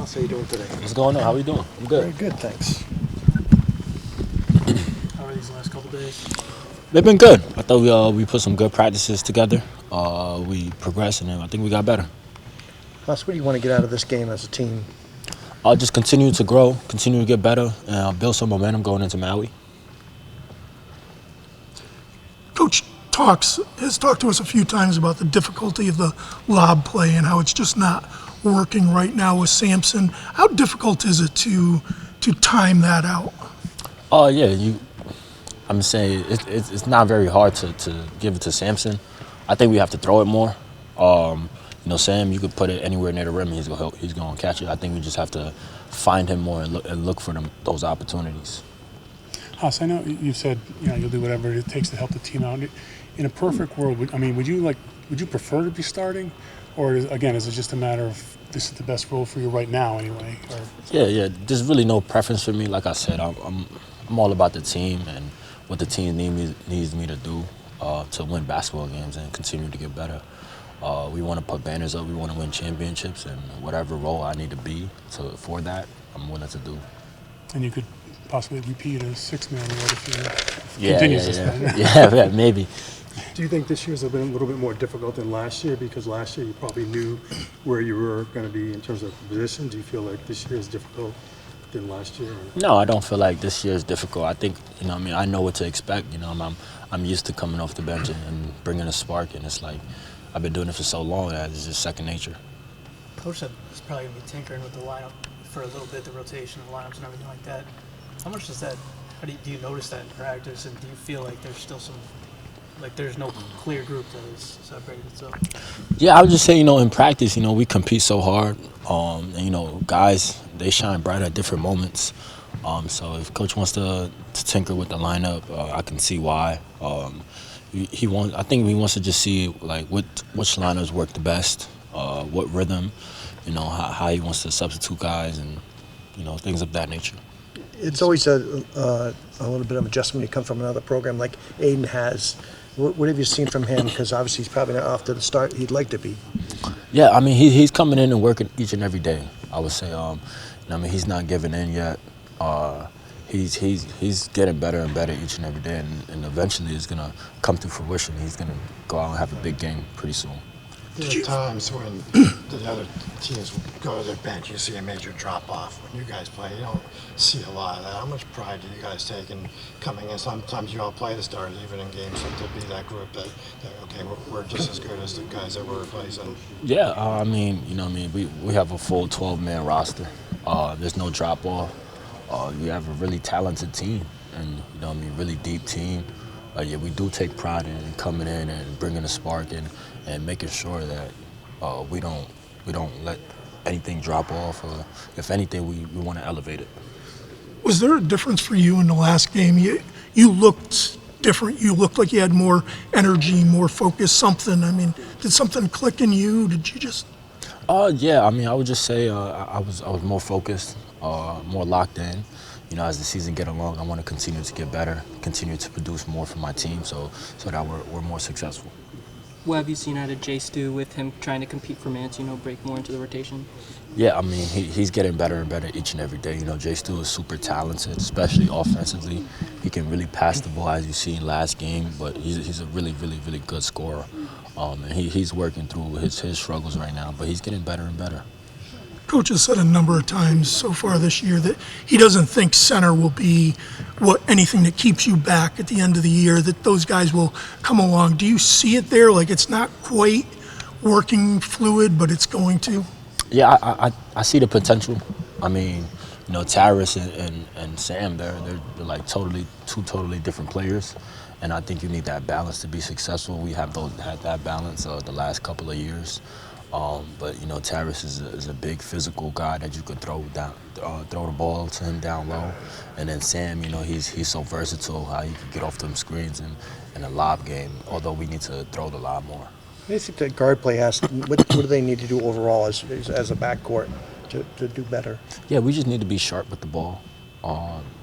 How are you doing today? What's going on? How are you doing? I'm good. Very good, thanks. How are these last couple days? They've been good. I thought we put some good practices together. We progressed, and I think we got better. Huss, what do you want to get out of this game as a team? I'll just continue to grow, continue to get better, and build some momentum going into Maui. Coach has talked to us a few times about the difficulty of the lob play and how it's just not working right now with Sampson. How difficult is it to time that out? Oh yeah, I'm saying it's not very hard to give it to Sampson. I think we have to throw it more. Sam, you could put it anywhere near the rim, and he's going to catch it. I think we just have to find him more and look for those opportunities. Haas, I know you've said you'll do whatever it takes to help the team out. In a perfect world, would you prefer to be starting, or again, is it just a matter of this is the best role for you right now anyway? Or? Yeah. There's really no preference for me. Like I said, I'm all about the team and what the team needs me to do to win basketball games and continue to get better. We want to put banners up. We want to win championships, and whatever role I need to be for that, I'm willing to do. And you could possibly repeat as six-man if you continues this way. Yeah, maybe. Do you think this year's been a little bit more difficult than last year? Because last year you probably knew where you were going to be in terms of position. Do you feel like this year is difficult than last year? No, I don't feel like this year is difficult. I think, I know what to expect. I'm used to coming off the bench and bringing a spark, and it's like I've been doing it for so long that it's just second nature. Coach said he's probably going to be tinkering with the lineup for a little bit, the rotation of the lineups and everything like that. How much does that, do you notice that in practice, and do you feel like there's still some, like there's no clear group that is separated itself? Yeah, I would just say, in practice, we compete so hard. And, guys, they shine bright at different moments. So if Coach wants to tinker with the lineup, I can see why. I think he wants to just see like which lineups work the best, what rhythm, how he wants to substitute guys, and things of that nature. It's always a little bit of adjustment when you come from another program like Aiden has. What have you seen from him? Because obviously he's probably not off to the start he'd like to be. Yeah, he's coming in and working each and every day. I would say, he's not giving in yet. He's getting better and better each and every day, and eventually it's gonna come to fruition. He's gonna go out and have a big game pretty soon. There are times when the other teams go to their bench, you see a major drop-off. When you guys play, you don't see a lot of that. How much pride do you guys take in coming in? Sometimes you all play the starters, even in games, to be that group that okay, we're just as good as the guys that we're replacing. Yeah, we have a full 12-man roster. There's no drop-off. We have a really talented team, and really deep team. We do take pride in coming in and bringing a spark and making sure that we don't let anything drop off, or if anything, we want to elevate it. Was there a difference for you in the last game? You looked different. You looked like you had more energy, more focus, something. Did something click in you? Did you just... Yeah, I would just say I was more focused, more locked in. As the season get along, I want to continue to get better, continue to produce more for my team, so that we're more successful. What have you seen out of Jay Stu with him trying to compete for minutes, break more into the rotation? Yeah, he's getting better and better each and every day. Jay Stu is super talented, especially offensively. He can really pass the ball, as you see in last game, but he's a really, really, really good scorer. And he's working through his struggles right now, but he's getting better and better. Coach has said a number of times so far this year that he doesn't think center will be anything that keeps you back at the end of the year, that those guys will come along. Do you see it there? Like it's not quite working fluid, but it's going to? Yeah, I see the potential. Tyrus and Sam, they're like two totally different players. And I think you need that balance to be successful. We had that balance the last couple of years. But Tyrus is a big physical guy that you could throw the ball to him down low, and then Sam, he's so versatile how he can get off them screens in a lob game. Although we need to throw the lob more. I think that guard play what do they need to do overall as a backcourt to do better? Yeah, we just need to be sharp with the ball,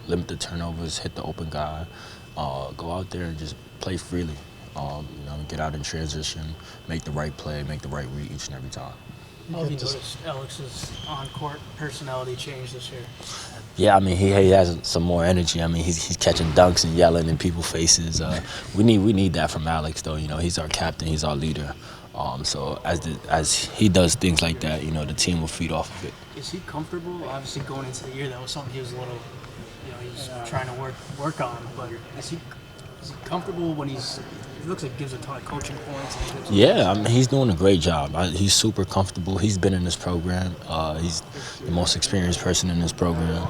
limit the turnovers, hit the open guy, go out there and just play freely. Get out in transition, make the right play, make the right read each and every time. How have you noticed Alex's on-court personality change this year? Yeah, I mean he has some more energy. I mean he's catching dunks and yelling in people's faces. We need that from Alex though. You know he's our captain, he's our leader. So as he does things like that, you know the team will feed off of it. Is he comfortable? Obviously, going into the year, that was something he was a little, he was trying to work on. But is he comfortable when he looks like he gives a ton of coaching points? Yeah, I mean, he's doing a great job. He's super comfortable. He's been in this program. He's the most experienced person in this program,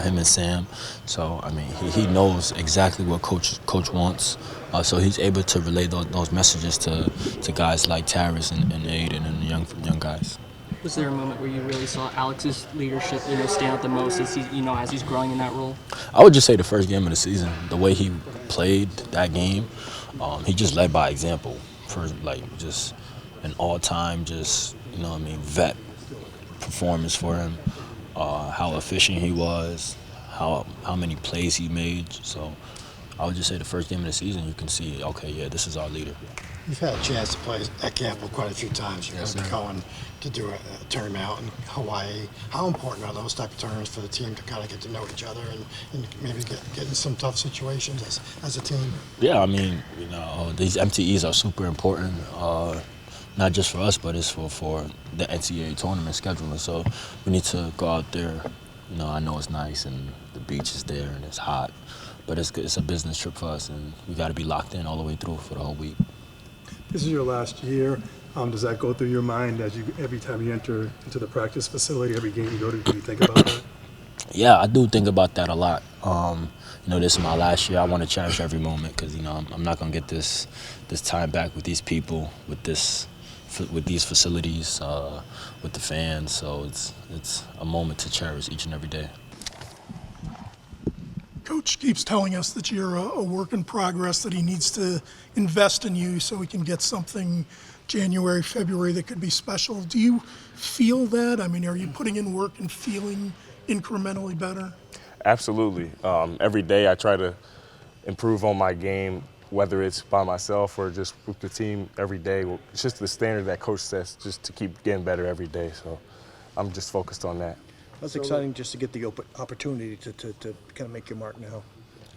him and Sam. So, I mean, he knows exactly what coach wants. So he's able to relay those messages to guys like Taris and Aiden and the young guys. Was there a moment where you really saw Alex's leadership, stand out the most as as he's growing in that role? I would just say the first game of the season, the way he played that game, he just led by example for just an all-time vet performance for him. How efficient he was, how many plays he made. So I would just say the first game of the season, you can see, okay, yeah, this is our leader. You've had a chance to play at Campbell quite a few times. You're going to be going to do a tournament out in Hawaii. How important are those type of tournaments for the team to kind of get to know each other and maybe get in some tough situations as a team? Yeah, I mean, these MTEs are super important, not just for us, but it's for the NCAA tournament scheduling. So we need to go out there. I know it's nice and the beach is there and it's hot, but it's a business trip for us, and we got to be locked in all the way through for the whole week. This is your last year. Does that go through your mind every time you enter into the practice facility, every game you go to? Do you think about that? Yeah, I do think about that a lot. This is my last year. I want to cherish every moment because I'm not gonna get this time back with these people, with these facilities, with the fans. So it's a moment to cherish each and every day. Coach keeps telling us that you're a work in progress, that he needs to invest in you so he can get something January, February that could be special. Do you feel that? I mean, are you putting in work and feeling incrementally better? Absolutely. Every day I try to improve on my game, whether it's by myself or just with the team every day. It's just the standard that coach sets just to keep getting better every day. So I'm just focused on that. That's exciting just to get the opportunity to kind of make your mark now.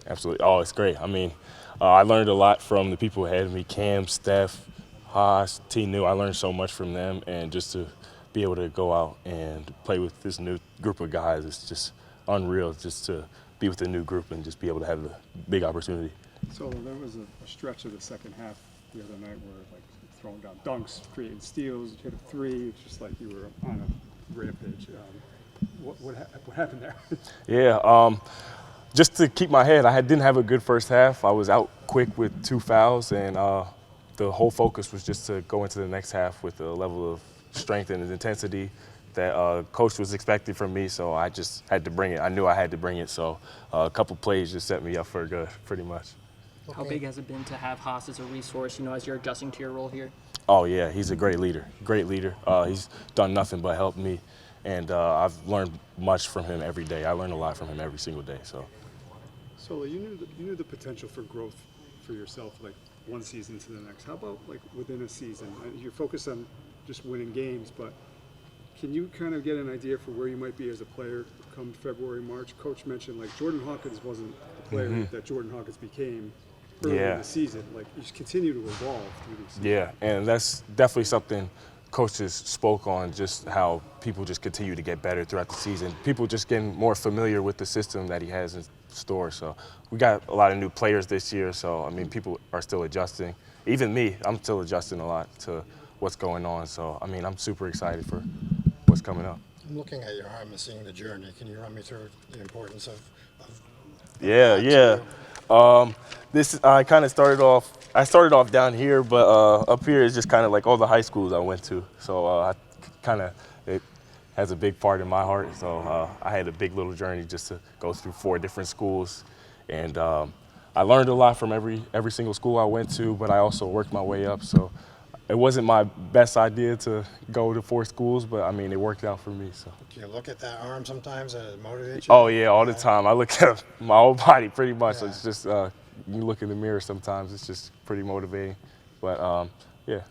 Absolutely. Oh, it's great. I mean, I learned a lot from the people ahead of me, Cam, Steph, Haas, T. New. I learned so much from them, and just to be able to go out and play with this new group of guys, it's just unreal just to be with a new group and just be able to have a big opportunity. So there was a stretch of the second half the other night where throwing down dunks, creating steals, you hit a three. It's just like you were on a rampage. What happened there? Yeah, just to keep my head, I didn't have a good first half. I was out quick with 2 fouls, and the whole focus was just to go into the next half with a level of strength and intensity that coach was expecting from me, so I just had to bring it. I knew I had to bring it, so a couple plays just set me up for good, pretty much. How big has it been to have Haas as a resource, as you're adjusting to your role here? Oh, yeah, he's a great leader, he's done nothing but help me, and I've learned much from him every day. I learn a lot from him every single day. So you knew the potential for growth for yourself, like one season to the next. How about like within a season? You're focused on just winning games, but can you kind of get an idea for where you might be as a player come February, March? Coach mentioned like Jordan Hawkins wasn't the player that Jordan Hawkins became early in the season. Like you just continue to evolve through these seasons. Yeah, and that's definitely something coaches spoke on, just how people just continue to get better throughout the season. People just getting more familiar with the system that he has in store. So we got a lot of new players this year. So, I mean, people are still adjusting. Even me, I'm still adjusting a lot to what's going on. So, I mean, I'm super excited for what's coming up. I'm looking at your arm and seeing the journey. Can you run me through the importance of Yeah. I kind of started off down here, but up here is just kind of like all the high schools I went to. So it has a big part in my heart. So I had a big little journey just to go through 4 different schools, and I learned a lot from every single school I went to. But I also worked my way up. So it wasn't my best idea to go to 4 schools, but I mean it worked out for me. So. Do you look at that arm sometimes and it motivates you? Oh yeah, all the time. I look at my whole body pretty much. Yeah. It's just you look in the mirror sometimes. It's just pretty motivating. But yeah.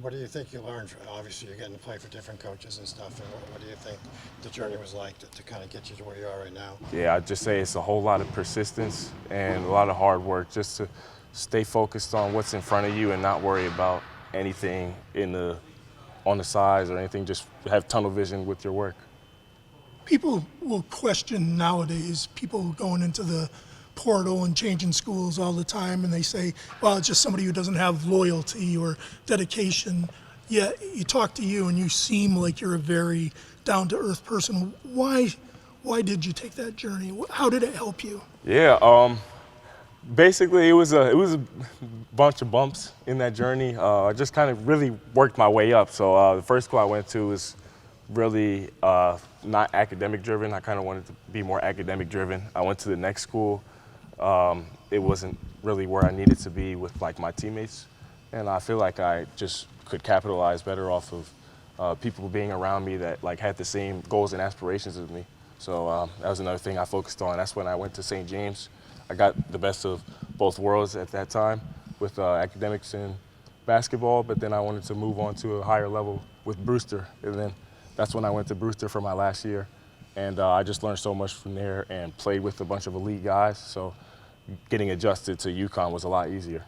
What do you think you learned? Obviously, you're getting to play for different coaches and stuff. And what do you think the journey was like to kind of get you to where you are right now? Yeah, I'd just say it's a whole lot of persistence and a lot of hard work just to stay focused on what's in front of you and not worry about anything on the sides or anything. Just have tunnel vision with your work. People will question nowadays, people going into the portal and changing schools all the time, and they say, well, it's just somebody who doesn't have loyalty or dedication. Yet you talk to you and you seem like you're a very down-to-earth person. Why did you take that journey? How did it help you? Yeah, basically it was a bunch of bumps in that journey. I just kind of really worked my way up. So the first school I went to was really not academic driven. I kind of wanted to be more academic driven. I went to the next school. It wasn't really where I needed to be with like my teammates, and I feel like I just could capitalize better off of people being around me that like had the same goals and aspirations as me. So that was another thing I focused on. That's when I went to St. James. I got the best of both worlds at that time with academics and basketball, but then I wanted to move on to a higher level with Brewster, and then that's when I went to Brewster for my last year. And I just learned so much from there and played with a bunch of elite guys. So getting adjusted to UConn was a lot easier.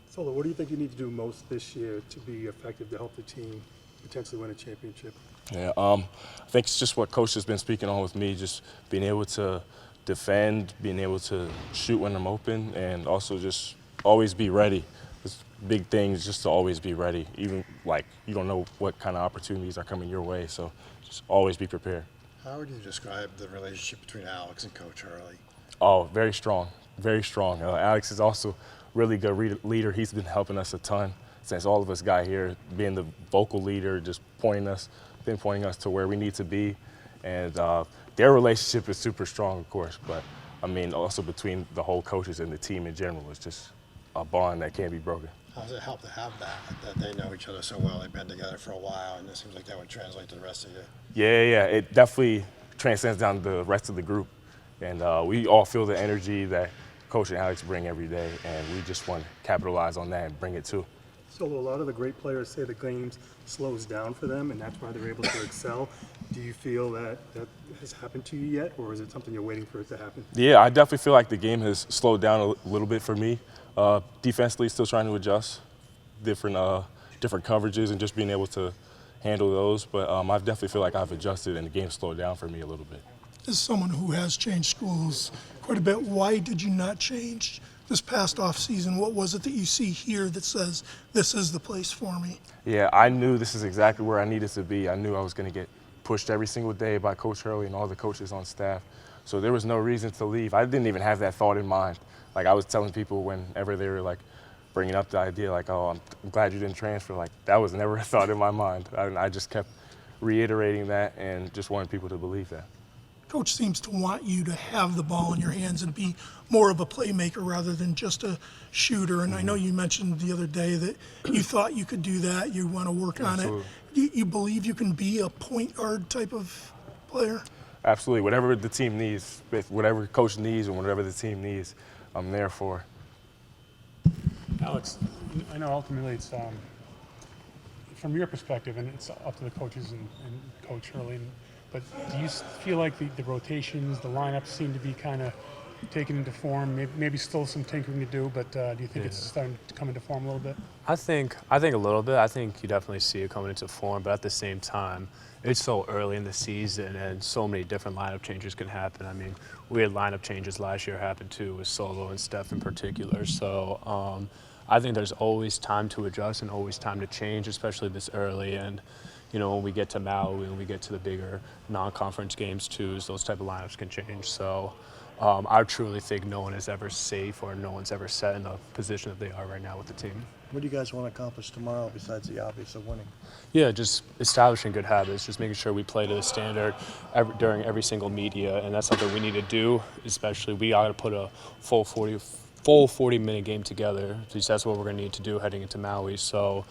Solo, what do you think you need to do most this year to be effective to help the team potentially win a championship? Yeah, I think it's just what Coach has been speaking on with me, just being able to defend, being able to shoot when I'm open, and also just always be ready. It's big things just to always be ready, even like you don't know what kind of opportunities are coming your way, so just always be prepared. How would you describe the relationship between Alex and Coach Hurley? Oh, very strong, very strong. Alex is also really good leader. He's been helping us a ton since all of us got here, being the vocal leader, just pointing us to where we need to be. And their relationship is super strong, of course, but I mean, also between the whole coaches and the team in general, it's just a bond that can't be broken. How does it help to have that they know each other so well? They've been together for a while, and it seems like that would translate to the rest of you. Yeah, it definitely transcends down to the rest of the group. And we all feel the energy that Coach and Alex bring every day, and we just want to capitalize on that and bring it too. So a lot of the great players say the games slows down for them, and that's why they're able to excel. Do you feel that has happened to you yet, or is it something you're waiting for it to happen? Yeah, I definitely feel like the game has slowed down a little bit for me. Defensively, still trying to adjust different coverages and just being able to handle those. But I definitely feel like I've adjusted, and the game slowed down for me a little bit. As someone who has changed schools quite a bit, why did you not change this past off season? What was it that you see here that says this is the place for me? Yeah, I knew this is exactly where I needed to be. I knew I was going to get pushed every single day by Coach Hurley and all the coaches on staff. So there was no reason to leave. I didn't even have that thought in mind. Like I was telling people whenever they were like bringing up the idea, like, oh, I'm glad you didn't transfer. Like that was never a thought in my mind. I just kept reiterating that and just wanted people to believe that. Coach seems to want you to have the ball in your hands and be more of a playmaker rather than just a shooter. And I know you mentioned the other day that you thought you could do that. You want to work on it. You believe you can be a point guard type of player? Absolutely. Whatever the team needs, whatever coach needs and whatever the team needs, I'm there for. Alex, I know ultimately it's from your perspective, and it's up to the coaches and Coach Hurley. But do you feel like the rotations, the lineups seem to be kind of taken into form? Maybe still some tinkering to do, but do you think it's starting to come into form a little bit? I think a little bit. I think you definitely see it coming into form, but at the same time, it's so early in the season and so many different lineup changes can happen. I mean, we had lineup changes last year happen too with Solo and Steph in particular. So I think there's always time to adjust and always time to change, especially this early. And you know, when we get to Maui, when we get to the bigger non-conference games too, those type of lineups can change. So I truly think no one is ever safe or no one's ever set in the position that they are right now with the team. What do you guys want to accomplish tomorrow besides the obvious of winning? Yeah, just establishing good habits, just making sure we play to the standard during every single media, and that's something we need to do, especially we got to put a full 40-minute game together, because that's what we're going to need to do heading into Maui. So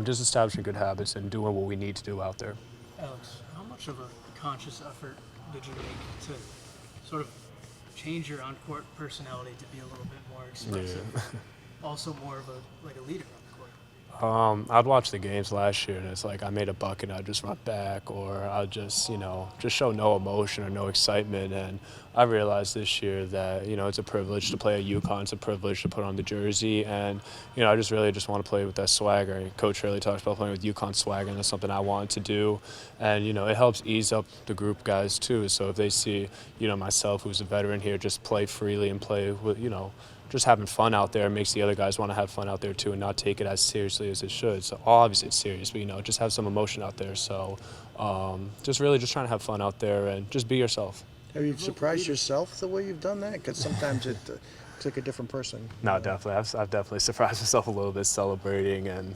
just establishing good habits and doing what we need to do out there. Alex, how much of a conscious effort did you make to sort of change your on-court personality to be a little bit more expressive? Yeah. Also more of a leader on the court? I'd watch the games last year, and it's like I made a bucket, and I'd just run back, or I'd just, just show no emotion or no excitement. And I realized this year that, it's a privilege to play at UConn. It's a privilege to put on the jersey, and, I just really just want to play with that swagger. Coach really talks about playing with UConn swagger, and that's something I wanted to do. And, it helps ease up the group guys, too. So if they see, myself, who's a veteran here, just play freely and play with, just having fun out there makes the other guys want to have fun out there too and not take it as seriously as it should. So obviously it's serious, but just have some emotion out there. So just really just trying to have fun out there and just be yourself. Have you surprised yourself the way you've done that? Because sometimes it's like a different person. No, definitely. I've definitely surprised myself a little bit, celebrating and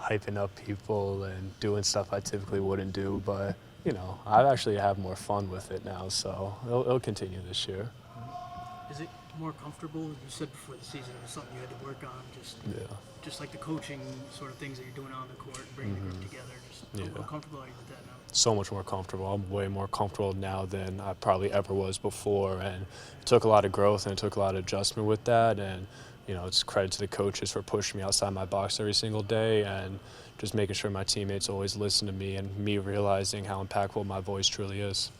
hyping up people and doing stuff I typically wouldn't do. But I actually have more fun with it now, so it'll continue this year. Is it more comfortable? You said before the season it was something you had to work on, just like the coaching sort of things that you're doing on the court, bringing the group together. How comfortable are you with that now? So much more comfortable. I'm way more comfortable now than I probably ever was before, and it took a lot of growth and it took a lot of adjustment with that. And it's credit to the coaches for pushing me outside my box every single day and just making sure my teammates always listen to me and me realizing how impactful my voice truly is.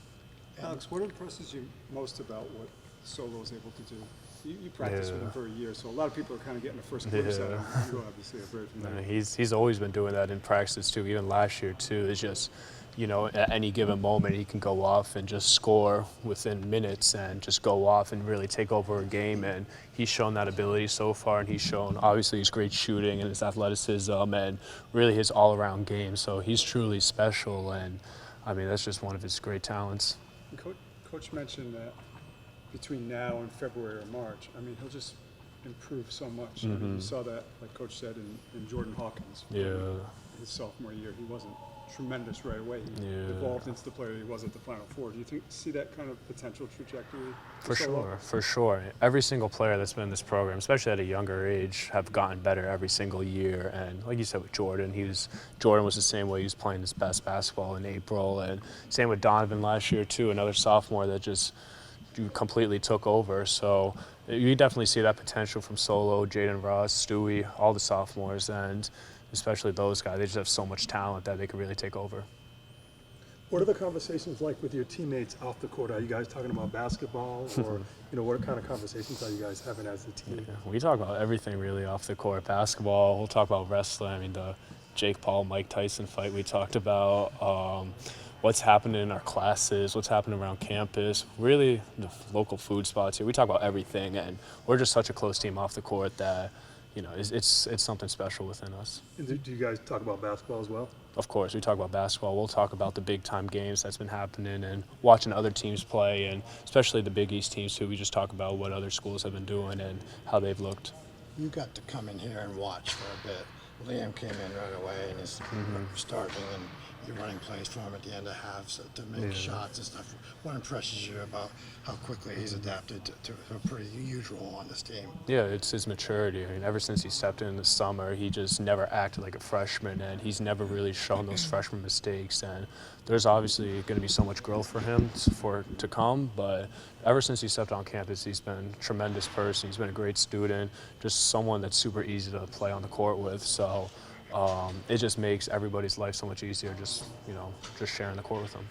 Alex, what impresses you most about what Solo is able to do? You practiced with him for a year, so a lot of people are kind of getting the first glimpse at him. You obviously are very familiar. He's always been doing that in practice too, even last year too. It's just, at any given moment he can go off and just score within minutes and just go off and really take over a game. And he's shown that ability so far, and he's shown obviously his great shooting and his athleticism and really his all-around game. So he's truly special, and that's just one of his great talents. Coach mentioned that between now and February or March, he'll just improve so much. You saw that, like Coach said, in Jordan Hawkins. His sophomore year, he wasn't tremendous right away. He evolved into the player he was at the Final Four. Do you see that kind of potential trajectory? For sure. Every single player that's been in this program, especially at a younger age, have gotten better every single year. And like you said with Jordan, Jordan was the same way. He was playing his best basketball in April. And same with Donovan last year too, another sophomore that just completely took over. So you definitely see that potential from Solo, Jaden Ross, Stewie, all the sophomores, and especially those guys. They just have so much talent that they could really take over. What are the conversations like with your teammates off the court? Are you guys talking about basketball, or what kind of conversations are you guys having as a team? We talk about everything really off the court. Basketball, we'll talk about wrestling. The Jake Paul, Mike Tyson fight we talked about. What's happening in our classes, what's happening around campus, really the local food spots here. We talk about everything, and we're just such a close team off the court that, it's something special within us. And do you guys talk about basketball as well? Of course, we talk about basketball. We'll talk about the big-time games that's been happening and watching other teams play, and especially the Big East teams too. We just talk about what other schools have been doing and how they've looked. You got to come in here and watch for a bit. Liam came in right away and is starting, and you're running plays for him at the end of halves to make shots and stuff. What impresses you about how quickly he's adapted to a pretty huge role on this team? Yeah, it's his maturity. Ever since he stepped in the summer, he just never acted like a freshman, and he's never really shown those freshman mistakes. And there's obviously going to be so much growth for him to come, but ever since he stepped on campus, he's been a tremendous person. He's been a great student, just someone that's super easy to play on the court with. So it just makes everybody's life so much easier just sharing the court with them.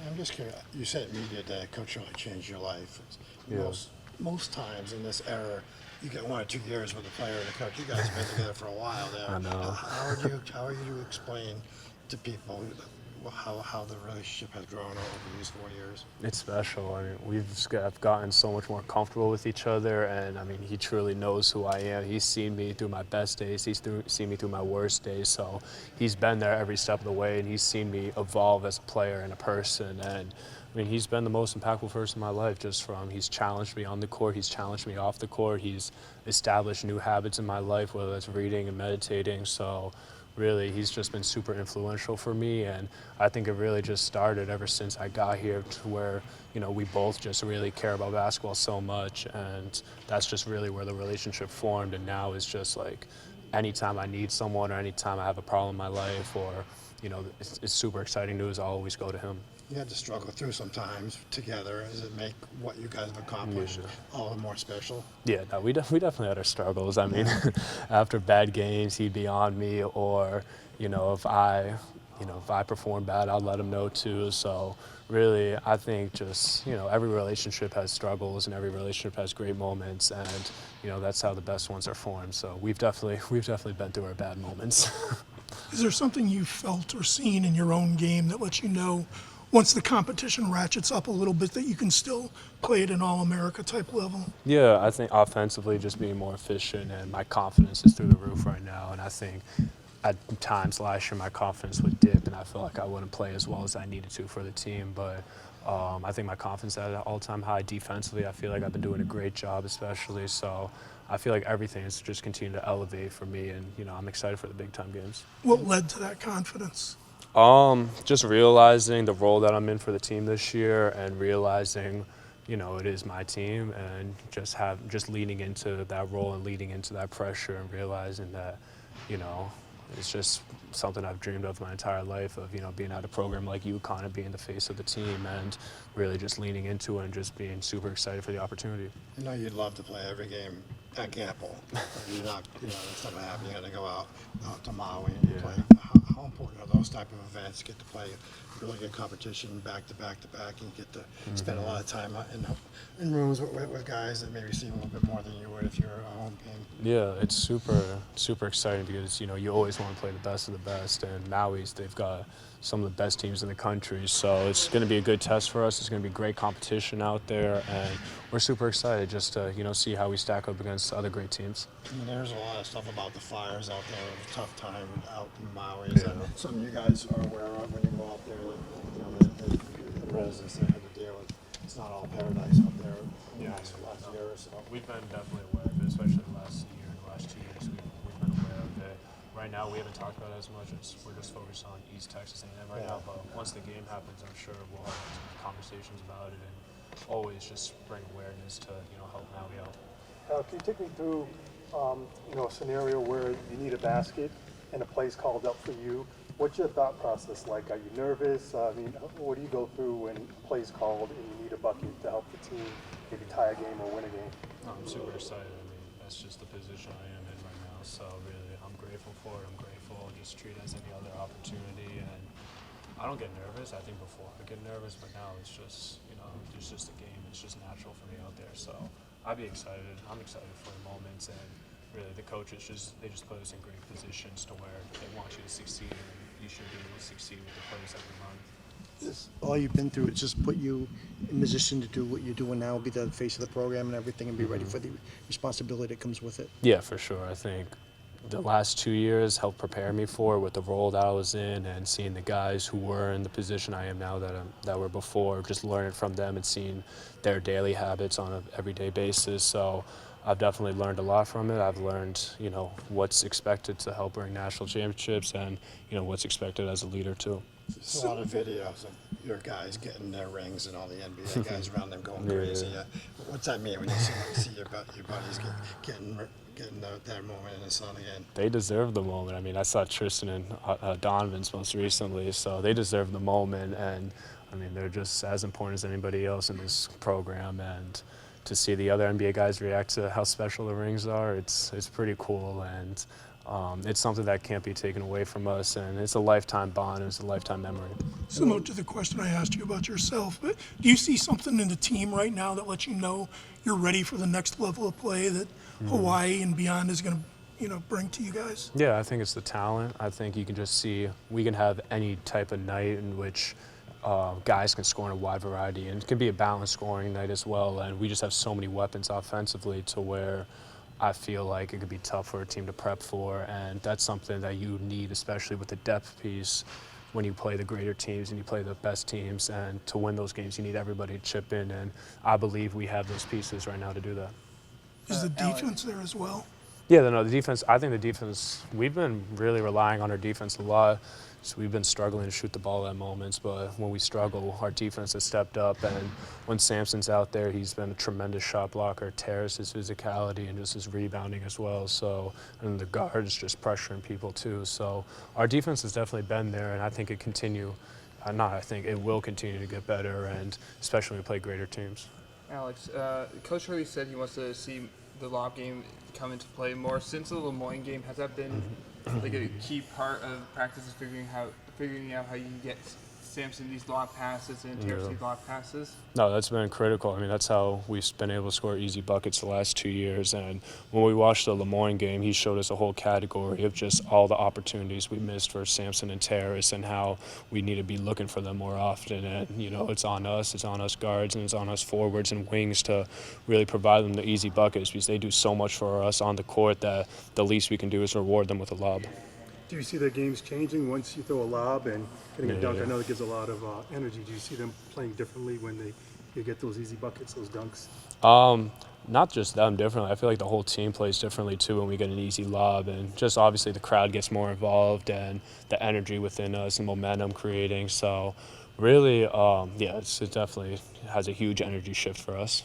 I'm just curious. You said media day, Coach really changed your life. Yeah. Most times in this era, you get 1 or 2 years with a player and a coach. You guys have been together for a while there. I know. How are you to explain to people how the relationship has grown over these 4 years? It's special. We've gotten so much more comfortable with each other, and he truly knows who I am. He's seen me through my best days. He's seen me through my worst days. So he's been there every step of the way, and he's seen me evolve as a player and a person. And he's been the most impactful person in my life. He's challenged me on the court. He's challenged me off the court. He's established new habits in my life, whether that's reading and meditating. So really, he's just been super influential for me, and I think it really just started ever since I got here to where, we both just really care about basketball so much, and that's just really where the relationship formed. And now it's just like anytime I need someone or anytime I have a problem in my life or, it's super exciting news, I'll always go to him. you had to struggle through sometimes together. Does it make what you guys have accomplished all the more special? Yeah, no, we definitely had our struggles. I mean, after bad games, he'd be on me, or if I perform bad, I'll let him know too. So really, I think just every relationship has struggles, and every relationship has great moments, and that's how the best ones are formed. So we've definitely been through our bad moments. Is there something you felt or seen in your own game that lets you know once the competition ratchets up a little bit that you can still play at an All-America type level? Yeah, I think offensively just being more efficient, and my confidence is through the roof right now. And I think at times last year my confidence would dip, and I felt like I wouldn't play as well as I needed to for the team. But I think my confidence is at an all-time high defensively. I feel like I've been doing a great job, especially. So I feel like everything is just continuing to elevate for me, and I'm excited for the big-time games. What led to that confidence? Just realizing the role that I'm in for the team this year, and realizing, it is my team, and just leaning into that role and leading into that pressure, and realizing that, it's just something I've dreamed of my entire life of, being at a program like UConn and being the face of the team, and really just leaning into it and just being super excited for the opportunity. I know you'd love to play every game at Gamble. You're not, that's not gonna happen. You got to go out to Maui and play. How important are those type of events to get to play really good competition back to back to back, and get to spend a lot of time in rooms with guys that maybe see a little bit more than you would if you're a home game? Yeah, it's super exciting because you always want to play the best of the best, and Maui's, they've got some of the best teams in the country, so it's going to be a good test for us. It's going to be great competition out there, and we're super excited just to see how we stack up against other great teams. I mean, there's a lot of stuff about the fires out there. It was a tough time out in Maui. Is that something you guys are aware of when you go out there? The residents that have to deal with. It's not all paradise out there. Last year or so. We've been definitely aware of it, especially the last year and the last 2 years. We've been aware of it. Right now, we haven't talked about it as much. We're just focused on East Texas A&M right now. But once the game happens, I'm sure we'll have some conversations about it, and always just bring awareness to help Maui out. Can you take me through, a scenario where you need a basket and a play's called up for you? What's your thought process like? Are you nervous? What do you go through when a play's called and you need a bucket to help the team maybe tie a game or win a game? I'm super excited. That's just the position I am in right now. So really, I'm grateful for it. I'm grateful. Just treat it as any other opportunity. And I don't get nervous. I think before I get nervous, but now it's just, it's just a game. It's just natural for me out there. So I'd be excited. I'm excited for the moments, and really the coaches they just put us in great positions to where they want you to succeed, and you should be able to succeed with the plays that we run. All you've been through, it's just put you in position to do what you're doing now, be the face of the program and everything, and be ready for the responsibility that comes with it. Yeah, for sure. I think the last 2 years helped prepare me for with the role that I was in, and seeing the guys who were in the position I am now that were before, just learning from them and seeing their daily habits on an everyday basis. So I've definitely learned a lot from it. I've learned, what's expected to help bring national championships, and, what's expected as a leader too. There's a lot of videos of your guys getting their rings and all the NBA guys around them going crazy. What's that mean when you see your buddies getting that moment in the sun again? They deserve the moment. I saw Tristan and Donovan's most recently, so they deserve the moment, and they're just as important as anybody else in this program. And to see the other NBA guys react to how special the rings are, it's pretty cool, and it's something that can't be taken away from us, and it's a lifetime bond, it's a lifetime memory. Similar to the question I asked you about yourself, but do you see something in the team right now that lets you know you're ready for the next level of play that Hawaii and beyond is going to bring to you guys? Yeah, I think it's the talent. I think you can just see we can have any type of night in which guys can score in a wide variety, and it can be a balanced scoring night as well, and we just have so many weapons offensively to where I feel like it could be tough for a team to prep for, and that's something that you need, especially with the depth piece, when you play the greater teams and you play the best teams, and to win those games you need everybody to chip in, and I believe we have those pieces right now to do that. Is the defense there as well? Yeah, no, the defense, I think the defense, we've been really relying on our defense a lot. So we've been struggling to shoot the ball at moments, but when we struggle, our defense has stepped up. And when Sampson's out there, he's been a tremendous shot blocker. Terrace, his physicality and just his rebounding as well. So, and the guards just pressuring people too. So our defense has definitely been there, and I think it continue I think it will continue to get better, and especially when we play greater teams. Alex, Coach Hurley said he wants to see the lob game come into play more. Since the Lemoyne game, has that been like a key part of practice, is figuring out how you can get Sampson these lob passes and Terrace these lob passes? No, that's been critical. I mean, that's how we've been able to score easy buckets the last 2 years. And when we watched the Lemoyne game, he showed us a whole category of just all the opportunities we missed for Sampson and Terrace, and how we need to be looking for them more often. And, you know, it's on us guards, and it's on us forwards and wings to really provide them the easy buckets, because they do so much for us on the court that the least we can do is reward them with a lob. Do you see their games changing once you throw a lob and getting a dunk? Yeah. I know that gives a lot of energy. Do you see them playing differently when they get those easy buckets, those dunks? Not just them differently. I feel like the whole team plays differently too when we get an easy lob, and just obviously the crowd gets more involved and the energy within us and momentum creating. So really, it definitely has a huge energy shift for us.